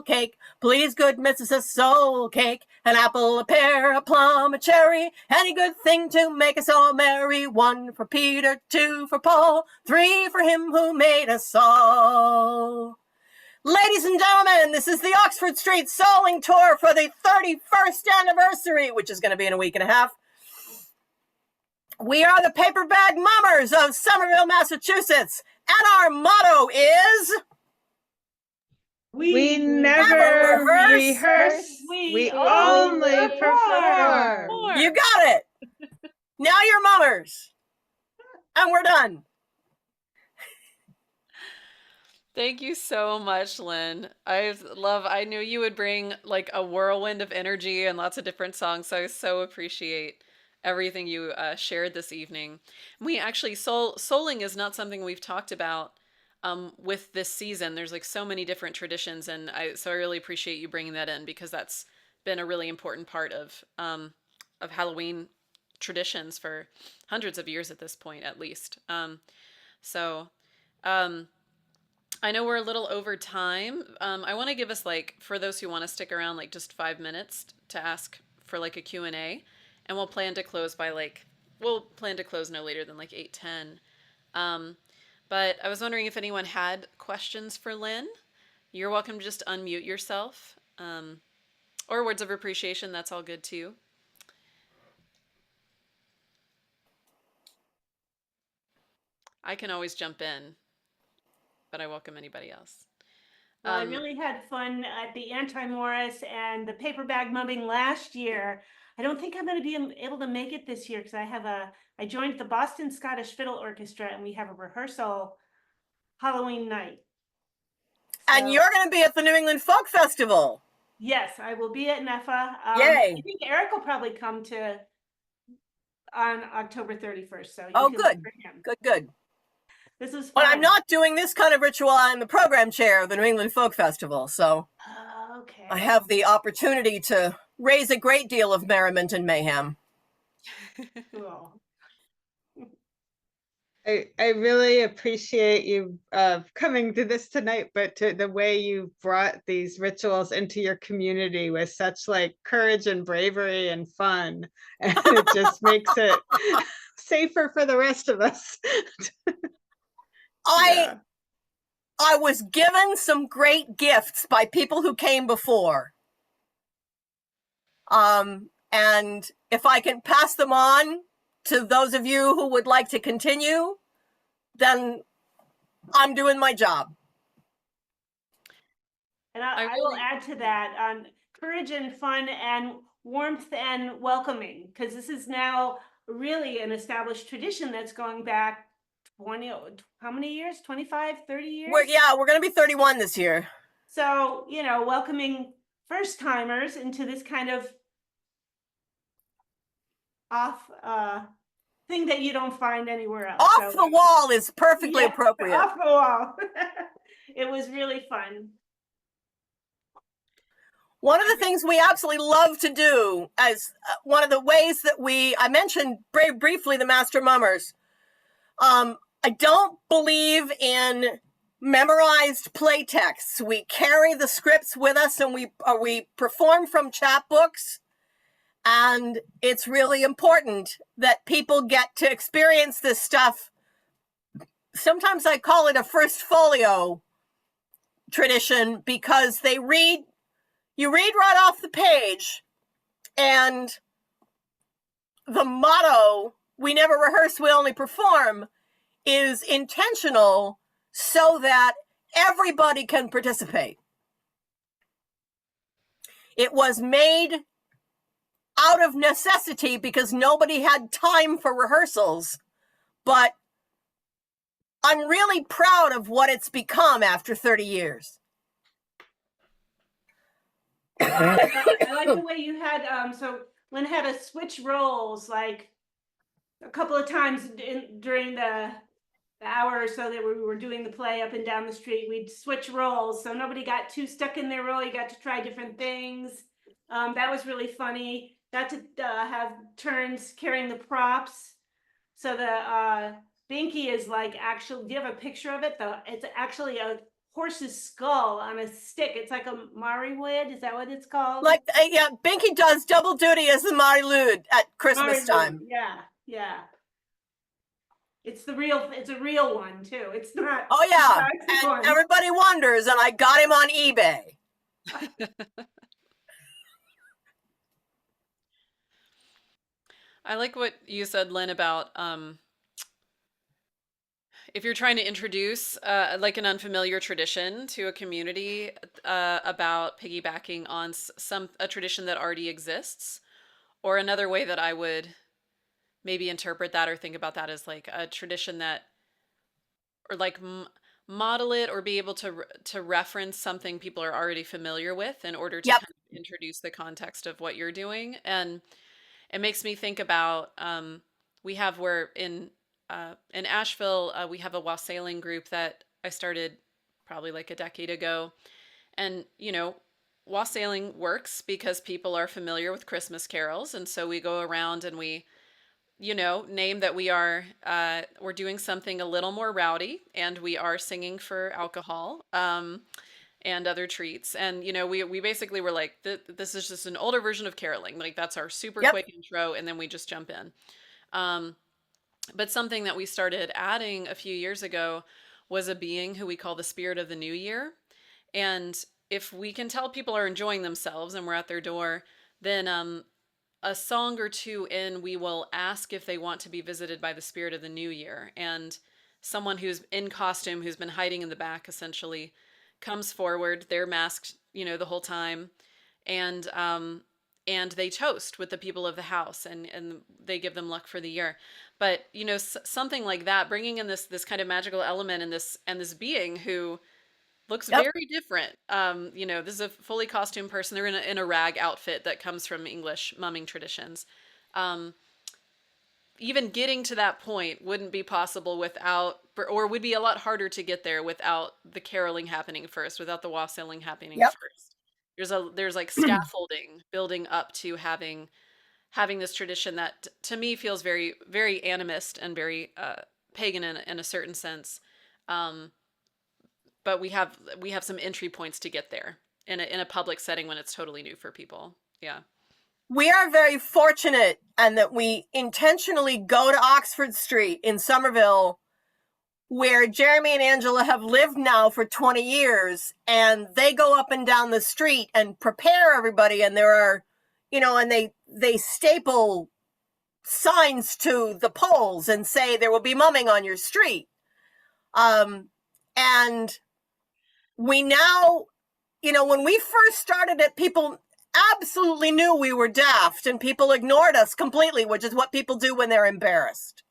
cake. Please, good Mrs. A soul cake. An apple, a pear, a plum, a cherry. Any good thing to make us all merry. 1 for Peter, 2 for Paul, 3 for him who made us all. Ladies and gentlemen, this is the Oxford Street Souling Tour for the 31st anniversary, which is going to be in a week and a half. We are the Paper Bag Mummers of Somerville, Massachusetts, and our motto is... We never rehearse. We only perform. You got it. Now you're mummers. And we're done. Thank you so much, Lynn. I knew you would bring like a whirlwind of energy and lots of different songs, so I so appreciate everything you shared this evening. We actually, souling is not something we've talked about with this season. There's like so many different traditions, and so I really appreciate you bringing that in because that's been a really important part of Halloween traditions for hundreds of years at this point, at least. So I know we're a little over time. I want to give us like, for those who want to stick around, like just 5 minutes to ask for like a Q&A, and we'll plan to close no later than like 8:10. But I was wondering if anyone had questions for Lynn. You're welcome to just unmute yourself. Or words of appreciation, that's all good too. I can always jump in, but I welcome anybody else. Well, I really had fun at the Anti-Morris and the paper bag mumming last year. I don't think I'm going to be able to make it this year because I joined the Boston Scottish Fiddle Orchestra and we have a rehearsal Halloween night. And you're going to be at the New England Folk Festival. Yes, I will be at NEFA. Yay. I think Eric will probably come on October 31st. So oh, good. Good. This is fun. But I'm not doing this kind of ritual. I'm the program chair of the New England Folk Festival. So okay. I have the opportunity to raise a great deal of merriment and mayhem. Cool. I really appreciate you coming to this tonight, but to the way you brought these rituals into your community with such like courage and bravery and fun. And it just makes it safer for the rest of us. I was given some great gifts by people who came before. And if I can pass them on to those of you who would like to continue, then I'm doing my job. And I will add to that courage and fun and warmth and welcoming, because this is now really an established tradition that's going back 20, how many years? 25, 30 years? We're going to be 31 this year. So, welcoming first timers into this kind of off thing that you don't find anywhere else. Off the wall is perfectly Yeah, appropriate. off the wall. It was really fun. One of the things we absolutely love to do, as one of the ways that I mentioned very briefly the Master Mummers. I don't believe in memorized play texts. We carry the scripts with us, and we perform from chapbooks. And it's really important that people get to experience this stuff. Sometimes I call it a first folio tradition, because you read right off the page, and the motto, "We never rehearse, we only perform," is intentional so that everybody can participate. It was made out of necessity because nobody had time for rehearsals, but I'm really proud of what it's become after 30 years. I like the way you had, so Lynn had us switch roles like a couple of times during the hour or so that we were doing the play up and down the street. We'd switch roles, so nobody got too stuck in their role. You got to try different things. That was really funny. Got to have turns carrying the props. So the Binky is like, actually, do you have a picture of it? It's actually a horse's skull on a stick. It's like a Mari wood. Is that what it's called? Like, yeah, Binky does double duty as the Mari Lud at Christmas time. Yeah, yeah. It's a real one too. It's not. Oh yeah, and and everybody wonders, and I got him on eBay. I like what you said, Lynn, about if you're trying to introduce like an unfamiliar tradition to a community, about piggybacking on a tradition that already exists. Or another way that I would maybe interpret that or think about that is like a tradition that, or like model it or be able to reference something people are already familiar with in order to Yep. kind of introduce the context of what you're doing. And it makes me think about we're in Asheville, we have a wassailing group that I started probably like a decade ago. And, wassailing works because people are familiar with Christmas carols. And so we go around and we, name that we're doing something a little more rowdy, and we are singing for alcohol. And other treats. And, we basically were like, this is just an older version of caroling. Like, that's our super quick intro, and then we just jump in. But something that we started adding a few years ago was a being who we call the Spirit of the New Year. And if we can tell people are enjoying themselves and we're at their door, then a song or two in, we will ask if they want to be visited by the Spirit of the New Year. And someone who's in costume, who's been hiding in the back, essentially, comes forward. They're masked, the whole time, and they toast with the people of the house, and they give them luck for the year. But something like that, bringing in this kind of magical element, and this being who looks very different. This is a fully costumed person. They're in a rag outfit that comes from English mumming traditions. Even getting to that point wouldn't be possible without, or would be a lot harder to get there without the caroling happening first, without the wassailing happening first. There's like scaffolding building up to having this tradition that to me feels very, very animist and very pagan in a certain sense. But we have some entry points to get there in a public setting when it's totally new for people. Yeah. We are very fortunate, and that we intentionally go to Oxford Street in Somerville, where Jeremy and Angela have lived now for 20 years, and they go up and down the street and prepare everybody. And there are, and they staple signs to the poles and say there will be mumming on your street. And we now, when we first started it, people absolutely knew we were daft, and people ignored us completely, which is what people do when they're embarrassed.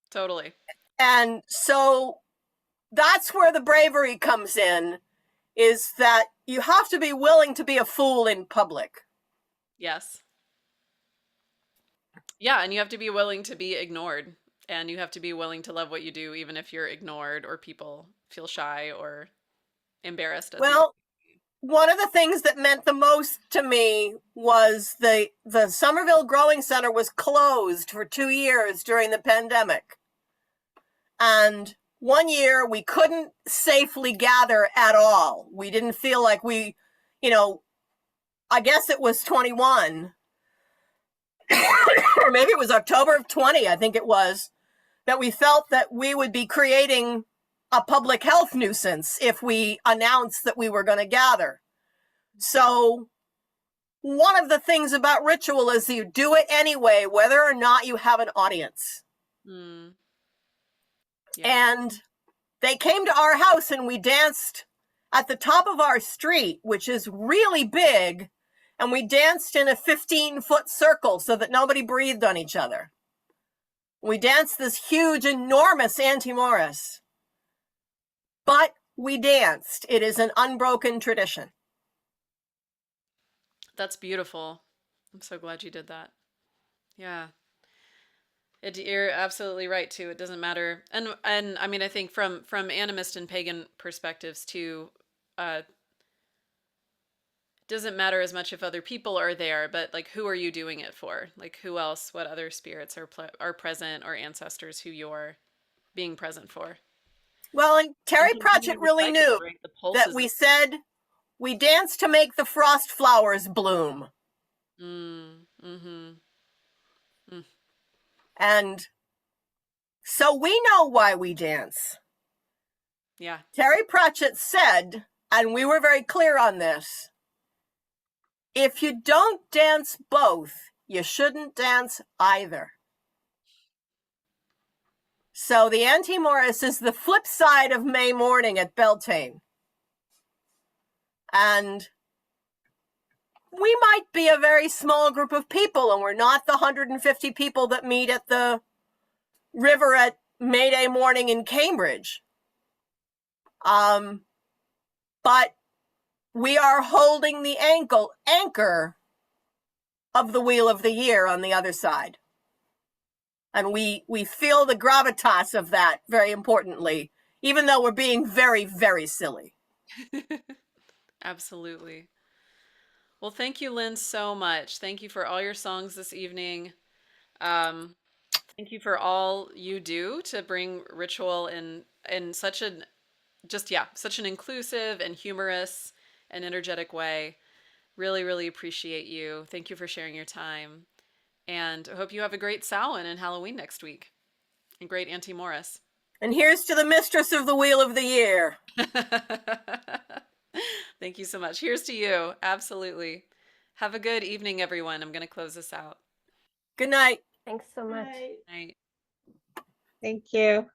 Totally. And so that's where the bravery comes in. is that you have to be willing to be a fool in public. Yes. Yeah, and you have to be willing to be ignored, and you have to be willing to love what you do, even if you're ignored or people feel shy or embarrassed as you. Well, one of the things that meant the most to me was the Somerville Growing Center was closed for 2 years during the pandemic. And one year we couldn't safely gather at all. We didn't feel like we, I guess it was 21, or maybe it was October of 20, I think it was, that we felt that we would be creating a public health nuisance if we announced that we were going to gather. So one of the things about ritual is you do it anyway, whether or not you have an audience. Mm. And they came to our house and we danced at the top of our street, which is really big. And we danced in a 15-foot circle so that nobody breathed on each other. We danced this huge, enormous anti-Morris. But we danced. It is an unbroken tradition. That's beautiful. I'm so glad you did that. Yeah. You're absolutely right too. It doesn't matter, and I mean, I think from animist and pagan perspectives too, doesn't matter as much if other people are there, but like, who are you doing it for? Like, who else? What other spirits are present, or ancestors who you're being present for? Well, and Terry And Pratchett really knew right? The pulse that is we said we dance to make the frost flowers bloom. Mm-hmm. And so we know why we dance. Yeah. Terry Pratchett said, and we were very clear on this, if you don't dance both, you shouldn't dance either. So the anti-Morris is the flip side of May morning at Beltane. And we might be a very small group of people, and we're not the 150 people that meet at the river at May Day morning in Cambridge. But we are holding the anchor of the Wheel of the Year on the other side. And we feel the gravitas of that very importantly, even though we're being very, very silly. Absolutely. Well, thank you, Lynn, so much. Thank you for all your songs this evening. Thank you for all you do to bring ritual in such an such an inclusive and humorous and energetic way. Really, really appreciate you. Thank you for sharing your time. And I hope you have a great Samhain and Halloween next week. And great Auntie Morris. And here's to the mistress of the Wheel of the Year. Thank you so much. Here's to you. Absolutely. Have a good evening, everyone. I'm going to close this out. Good night. Thanks so much. Right. Night. Thank you.